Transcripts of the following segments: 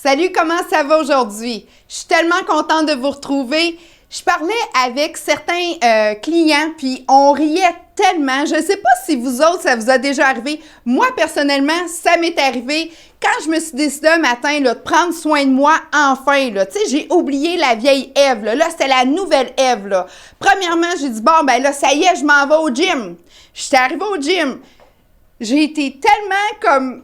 Salut, comment ça va aujourd'hui? Je suis tellement contente de vous retrouver. Je parlais avec certains clients, puis on riait tellement. Je ne sais pas si vous autres, ça vous a déjà arrivé. Moi, personnellement, ça m'est arrivé quand je me suis décidée un matin là, de prendre soin de moi enfin. Tu sais, j'ai oublié la vieille Ève. Là, c'était la nouvelle Ève. Là. Premièrement, j'ai dit, bon, ben là, ça y est, je m'en vais au gym. J'étais arrivée au gym. J'ai été tellement comme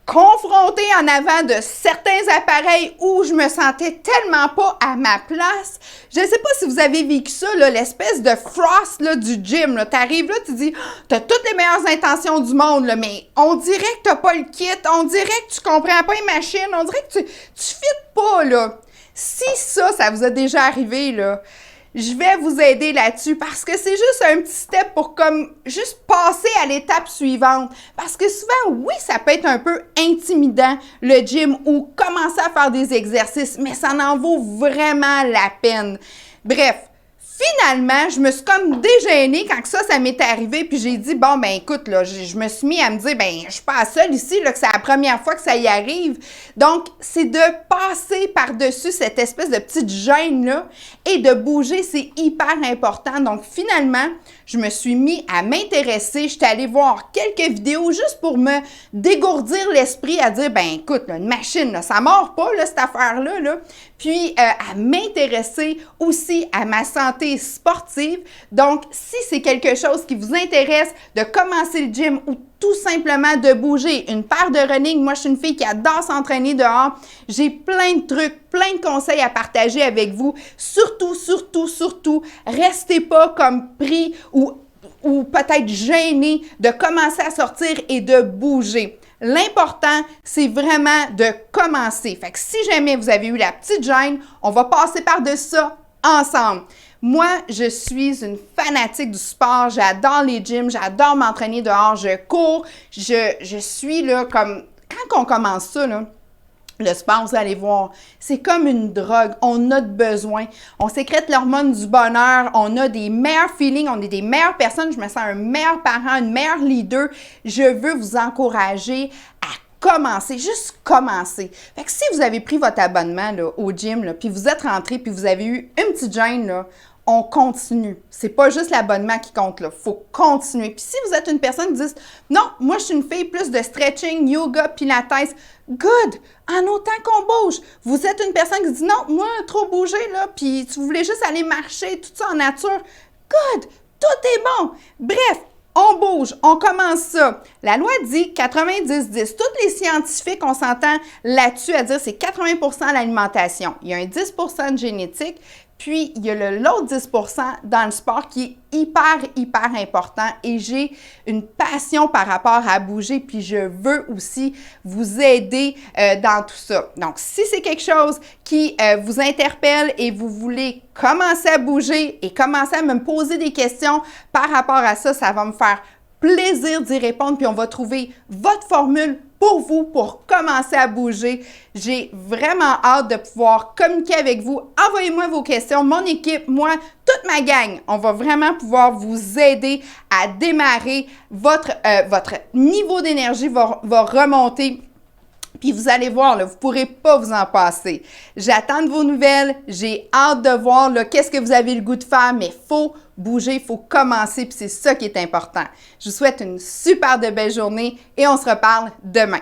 confrontée en avant de certains appareils où je me sentais tellement pas à ma place. Je ne sais pas si vous avez vécu ça, l'espèce de frost là, du gym. Tu arrives là, tu dis, tu as toutes les meilleures intentions du monde, là, mais on dirait que tu n'as pas le kit, on dirait que tu comprends pas les machines, on dirait que tu fites pas. Là. Si ça vous a déjà arrivé, là, je vais vous aider là-dessus parce que c'est juste un petit step pour comme juste passer à l'étape suivante. Parce que souvent, oui, ça peut être un peu intimidant, le gym, ou commencer à faire des exercices, mais ça en vaut vraiment la peine. Bref, finalement, je me suis comme déjeunée quand ça m'est arrivé, puis j'ai dit, bon, ben écoute, là, je me suis mis à me dire, ben je suis pas seule ici, là, que c'est la première fois que ça y arrive. Donc, c'est de passer par-dessus cette espèce de petite gêne-là et de bouger, c'est hyper important. Donc, finalement, je me suis mis à m'intéresser. J'étais allée voir quelques vidéos juste pour me dégourdir l'esprit, à dire, ben écoute, là, une machine, là, ça ne mord pas, là, cette affaire-là, là. Puis, à m'intéresser aussi à ma santé sportive. Donc, si c'est quelque chose qui vous intéresse de commencer le gym ou tout simplement de bouger, une paire de running, moi je suis une fille qui adore s'entraîner dehors, j'ai plein de trucs, plein de conseils à partager avec vous. Surtout, restez pas comme pris ou peut-être gêné de commencer à sortir et de bouger. L'important, c'est vraiment de commencer. Fait que si jamais vous avez eu la petite gêne, on va passer par-dessus ça ensemble. Moi, je suis une fanatique du sport. J'adore les gyms, j'adore m'entraîner dehors, je cours. Je suis là comme... Quand on commence ça, là, le sport, vous allez voir, c'est comme une drogue. On a de besoin. On sécrète l'hormone du bonheur. On a des meilleurs feelings. On est des meilleures personnes. Je me sens un meilleur parent, une meilleure leader. Je veux vous encourager à commencer, juste commencer. Fait que si vous avez pris votre abonnement là, au gym, là, puis vous êtes rentré, puis vous avez eu une petite gêne, là, on continue. C'est pas juste l'abonnement qui compte, là. Faut continuer. Puis si vous êtes une personne qui dit « Non, moi, je suis une fille plus de stretching, yoga, pilates. » Good! En autant qu'on bouge. Vous êtes une personne qui dit « Non, moi, trop bouger, là, puis tu voulais juste aller marcher, tout ça en nature. » Good! Tout est bon! Bref, on bouge, on commence ça. La loi dit 90-10. Tous les scientifiques, on s'entend là-dessus à dire c'est 80% l'alimentation. Il y a un 10% de génétique. Puis, il y a l'autre 10% dans le sport qui est hyper important et j'ai une passion par rapport à bouger puis je veux aussi vous aider dans tout ça. Donc, si c'est quelque chose qui vous interpelle et vous voulez commencer à bouger et commencer à me poser des questions par rapport à ça, ça va me faire plaisir d'y répondre puis on va trouver votre formule pour vous, pour commencer à bouger. J'ai vraiment hâte de pouvoir communiquer avec vous. Envoyez-moi vos questions. Mon équipe, moi, toute ma gang, on va vraiment pouvoir vous aider à démarrer. Votre niveau d'énergie va remonter. Puis vous allez voir, là, vous ne pourrez pas vous en passer. J'attends de vos nouvelles. J'ai hâte de voir qu'est-ce que vous avez le goût de faire, mais il faut bouger, il faut commencer, puis c'est ça qui est important. Je vous souhaite une super de belle journée et on se reparle demain.